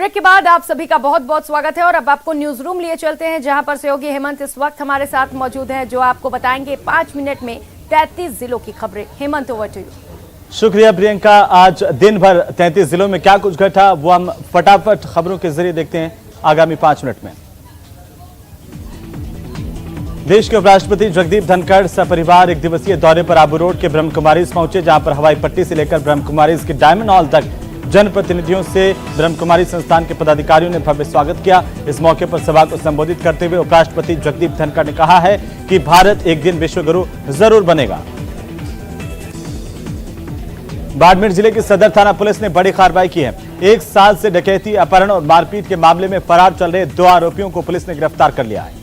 Break के बाद आप सभी का बहुत बहुत स्वागत है और अब आपको न्यूज रूम लिए चलते हैं, जहां पर सहयोगी हेमंत इस वक्त हमारे साथ मौजूद हैं, जो आपको बताएंगे 5 मिनट में 33 जिलों की खबरें। Hemant, over to you. शुक्रिया प्रियंका। आज दिन भर 33 जिलों में क्या कुछ घटा वो हम फटाफट खबरों के जरिए देखते हैं आगामी 5 मिनट में। देश के उपराष्ट्रपति जगदीप धनखड़ सपरिवार एक दिवसीय दौरे पर आबू रोड के ब्रह्मकुमारीज पहुंचे, जहां पर हवाई पट्टी से लेकर ब्रह्मकुमारीज के डायमंड हॉल तक जनप्रतिनिधियों से ब्रह्मकुमारी संस्थान के पदाधिकारियों ने भव्य स्वागत किया। इस मौके पर सभा को संबोधित करते हुए उपराष्ट्रपति जगदीप धनखड़ ने कहा है कि भारत एक दिन विश्व गुरु जरूर बनेगा। बाड़मेर जिले की सदर थाना पुलिस ने बड़ी कार्रवाई की है। 1 साल से डकैती, अपहरण और मारपीट के मामले में फरार चल रहे 2 आरोपियों को पुलिस ने गिरफ्तार कर लिया है।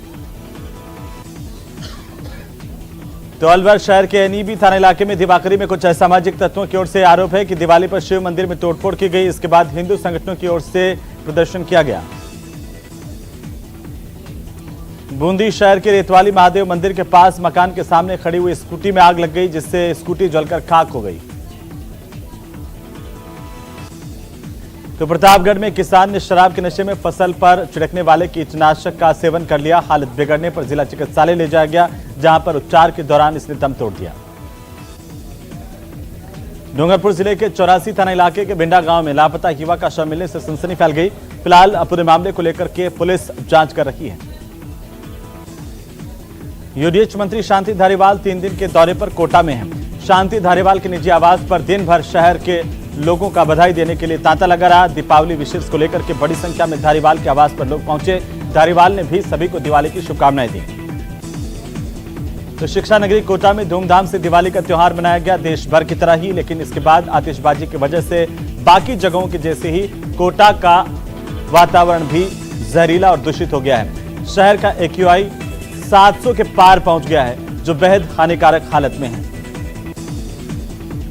तो अलवर शहर के एनईबी थाना इलाके में दिवाकरी में कुछ असामाजिक तत्वों की ओर से आरोप है कि दिवाली पर शिव मंदिर में तोड़फोड़ की गई। इसके बाद हिंदू संगठनों की ओर से प्रदर्शन किया गया। बूंदी शहर के रेतवाली महादेव मंदिर के पास मकान के सामने खड़ी हुई स्कूटी में आग लग गई, जिससे स्कूटी जलकर खाक हो गई। तो प्रतापगढ़ में किसान ने शराब के नशे में फसल पर छिड़कने वाले कीटनाशक का सेवन कर लिया। हालत बिगड़ने पर जिला चिकित्सालय ले जाया गया, जहां पर उपचार के दौरान इसने दम तोड़ दिया। डूंगरपुर जिले के 84 थाना इलाके के बिंडा गांव में लापता युवक का शव मिलने से सनसनी फैल गई। फिलहाल पूरे मामले को लेकर के पुलिस जांच कर रही है। यूडीएच मंत्री शांति धारीवाल 3 दिन के दौरे पर कोटा में हैं। शांति धारीवाल के निजी आवास पर दिन भर शहर के लोगों का बधाई देने के लिए तांता लगा रहा। दीपावली विशेष को लेकर के बड़ी संख्या में धारीवाल के आवास पर लोग पहुंचे। धारीवाल ने भी सभी को दिवाली की शुभकामनाएं दी। तो शिक्षा नगरी कोटा में धूमधाम से दिवाली का त्योहार मनाया गया, देश भर की तरह ही, लेकिन इसके बाद आतिशबाजी की वजह से बाकी जगहों के जैसे ही कोटा का वातावरण भी जहरीला और दूषित हो गया है। शहर का AQI 700 के पार पहुंच गया है, जो बेहद हानिकारक हालत में है।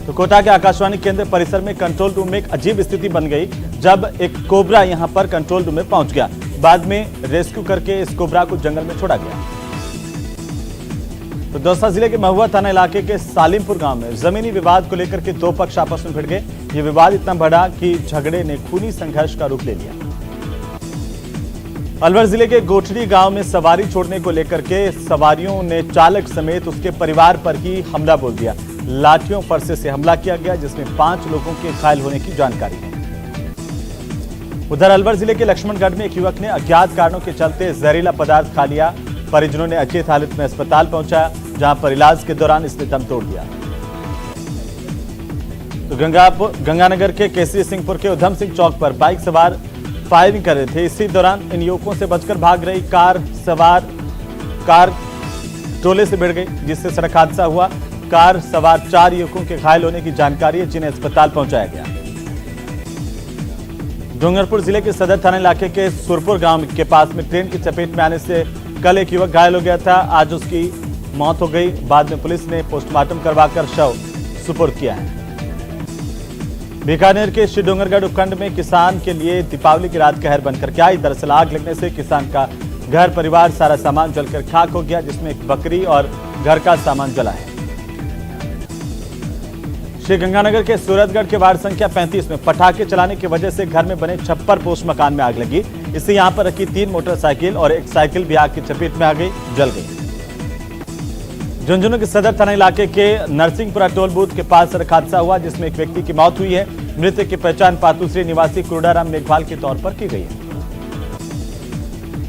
तो कोटा के आकाशवाणी केंद्र परिसर में कंट्रोल रूम में एक अजीब स्थिति बन गई, जब एक कोबरा यहां पर कंट्रोल रूम में पहुंच गया। बाद में रेस्क्यू करके इस कोबरा को जंगल में छोड़ा गया। तो दौसा जिले के महुआ थाना इलाके के सालिमपुर गांव में जमीनी विवाद को लेकर के 2 पक्ष आपस में भिड़ गए। ये विवाद इतना बढ़ा कि झगड़े ने खूनी संघर्ष का रूप ले लिया। अलवर जिले के गोठड़ी गांव में सवारी छोड़ने को लेकर के सवारियों ने चालक समेत उसके परिवार पर ही हमला बोल दिया। लाठियों फरसे से हमला किया गया, जिसमें 5 लोगों के घायल होने की जानकारी है। उधर अलवर जिले के लक्ष्मणगढ़ में एक युवक ने अज्ञात कारणों के चलते जहरीला पदार्थ खा लिया। परिजनों ने अचेत हालत में अस्पताल पहुंचाया, जहां पर इलाज के दौरान इसने दम तोड़ दिया। तो गंगानगर के केसरी सिंहपुर के उधम सिंह चौक पर बाइक सवार फायरिंग कर रहे थे। इसी दौरान इन युवकों से बचकर भाग रही कार टोले से भिड़ गई, जिससे सड़क हादसा हुआ। कार सवार 4 युवकों के घायल होने की जानकारी है, जिन्हें अस्पताल पहुंचाया गया। डूंगरपुर जिले के सदर थाना इलाके के सुरपुर गांव के पास में ट्रेन की चपेट में आने से कल एक युवक घायल हो गया था। आज उसकी मौत हो गई। बाद में पुलिस ने पोस्टमार्टम करवाकर शव सुपुर्द किया है। बीकानेर के श्री डोंगरगढ़ उपखंड में किसान के लिए दीपावली की रात कहर बनकर क्या आई। दरअसल आग लगने से किसान का घर परिवार सारा सामान जलकर खाक हो गया, जिसमें एक बकरी और घर का सामान जला है। श्री गंगानगर के सूरतगढ़ के वार्ड संख्या 35 में पटाखे चलाने की वजह से घर में बने छप्पर पोस्ट मकान में आग लगी। इससे यहां पर रखी 3 मोटरसाइकिल और एक साइकिल भी आग की चपेट में आ गई, जल गई। झुंझुनू के सदर थाना इलाके के नरसिंहपुरा टोल बूथ के पास सड़क हादसा हुआ, जिसमें एक व्यक्ति की मौत हुई है। मृतक की पहचान पातुश्री निवासी कुरुडाराम मेघवाल के तौर पर की गई है।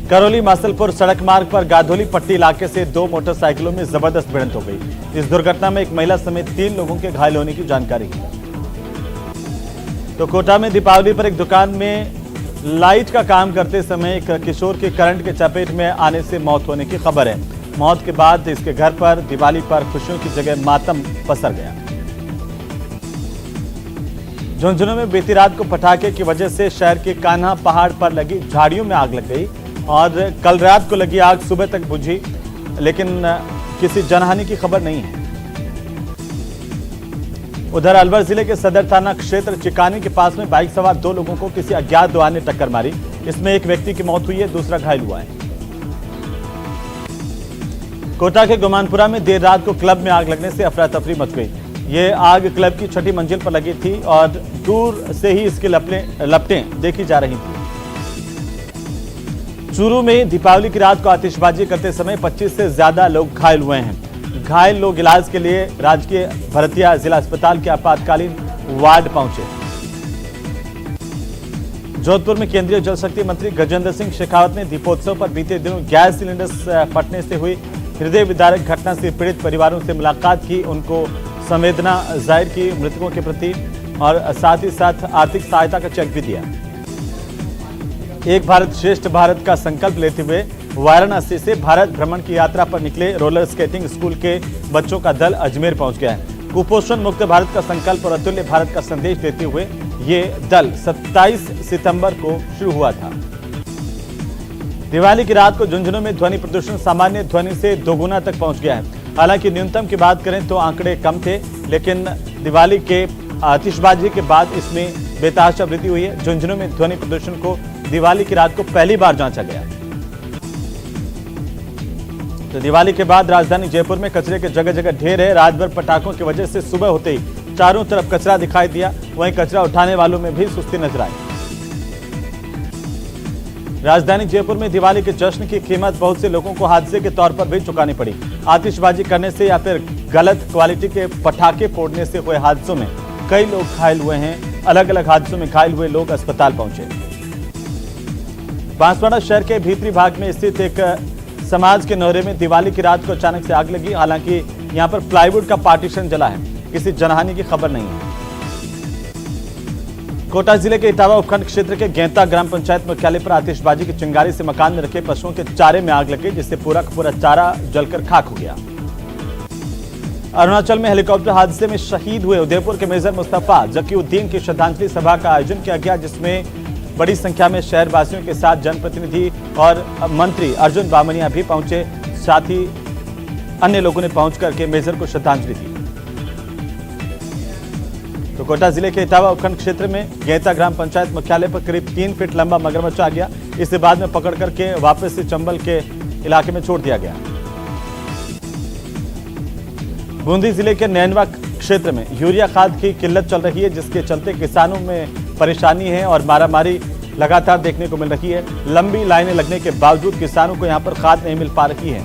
करौली मासलपुर सड़क मार्ग पर गाधोली पट्टी इलाके से 2 मोटरसाइकिलों में जबरदस्त भिड़ंत हो गई। इस दुर्घटना में एक महिला समेत 3 लोगों के घायल होने की जानकारी है। तो कोटा में दीपावली पर एक दुकान में लाइट का काम करते समय एक किशोर की करंट के चपेट में आने से मौत होने की खबर है। मौत के बाद इसके घर पर दिवाली पर खुशियों की जगह मातम पसर गया। झुंझुनू में बीती रात को पटाखे की वजह से शहर के कान्हा पहाड़ पर लगी झाड़ियों में आग लग गई और कल रात को लगी आग सुबह तक बुझी, लेकिन किसी जनहानि की खबर नहीं है। उधर अलवर जिले के सदर थाना क्षेत्र चिकानी के पास में बाइक सवार 2 लोगों को किसी अज्ञात वाहन ने टक्कर मारी। इसमें एक व्यक्ति की मौत हुई है, दूसरा घायल हुआ है। कोटा के गुमानपुरा में देर रात को क्लब में आग लगने से अफरा तफरी मच गई। ये आग क्लब की 6ठी मंजिल पर लगी थी और दूर से ही इसकी लपटें देखी जा रही थी। चूरू में दीपावली की रात को आतिशबाजी करते समय 25 से ज्यादा लोग घायल हुए हैं। घायल लोग इलाज के लिए राजकीय भरतिया जिला अस्पताल के आपातकालीन वार्ड पहुंचे। जोधपुर में केंद्रीय जल शक्ति मंत्री गजेंद्र सिंह शेखावत ने दीपोत्सव पर बीते दिनों गैस सिलेंडर फटने से हुई हृदय विदारक घटना से पीड़ित परिवारों से मुलाकात की, उनको संवेदना जाहिर की मृतकों के प्रति और साथ ही साथ आर्थिक सहायता का चेक भी दिया। एक भारत श्रेष्ठ भारत का संकल्प लेते हुए वाराणसी से भारत भ्रमण की यात्रा पर निकले रोलर स्केटिंग स्कूल के बच्चों का दल अजमेर पहुंच गया है। कुपोषण मुक्त भारत का संकल्प और अतुल्य भारत का संदेश देते हुए ये दल 27 सितंबर को शुरू हुआ था। दिवाली की रात को झुंझुनू में ध्वनि प्रदूषण सामान्य ध्वनि से दोगुना तक पहुंच गया है। हालांकि न्यूनतम की बात करें तो आंकड़े कम थे, लेकिन दिवाली के आतिशबाजी के बाद इसमें बेतहाशा वृद्धि हुई है। झुंझुनू में ध्वनि प्रदूषण को दिवाली की रात को पहली बार जांचा गया। तो दिवाली के बाद राजधानी जयपुर में कचरे के जगह जगह ढेर है। रात भर पटाखों की वजह से सुबह होते ही चारों तरफ कचरा दिखाई दिया, वहीं कचरा उठाने वालों में भी सुस्ती नजर आई। राजधानी जयपुर में दिवाली के जश्न की कीमत बहुत से लोगों को हादसे के तौर पर भी चुकानी पड़ी। आतिशबाजी करने से या फिर गलत क्वालिटी के पटाखे फोड़ने से हुए हादसों में कई लोग घायल हुए हैं। अलग अलग हादसों में घायल हुए लोग अस्पताल पहुंचे। बांसवाड़ा शहर के भीतरी भाग में स्थित एक समाज के नौरे में दिवाली की रात को अचानक से आग लगी। हालांकि यहां पर प्लाईवुड का पार्टीशन जला है, किसी जनहानि की खबर नहीं है। कोटा जिले के इटावा उपखंड क्षेत्र के गेंता ग्राम पंचायत मुख्यालय पर आतिशबाजी की चिंगारी से मकान में रखे पशुओं के चारे में आग लगी, जिससे पूरा का पूरा चारा जलकर खाक हो गया। अरुणाचल में हेलीकॉप्टर हादसे में शहीद हुए उदयपुर के मेजर मुस्तफा जकीउद्दीन की श्रद्धांजलि सभा का आयोजन किया गया, जिसमें बड़ी संख्या में शहरवासियों के साथ जनप्रतिनिधि और मंत्री अर्जुन बामनिया भी पहुंचे। साथ ही अन्य लोगों ने पहुंचकर के मेजर को श्रद्धांजलि दी। तो कोटा जिले के इटावा उपखंड क्षेत्र में गेंता ग्राम पंचायत मुख्यालय पर करीब 3 फीट लंबा मगरमच्छ आ गया। इसे बाद में पकड़ करके वापस से चंबल के इलाके में छोड़ दिया गया। बूंदी जिले के नैनवा क्षेत्र में यूरिया खाद की किल्लत चल रही है, जिसके चलते किसानों में परेशानी है और मारामारी लगातार देखने को मिल रही है। लंबी लाइनें लगने के बावजूद किसानों को यहां पर खाद नहीं मिल पा रही है।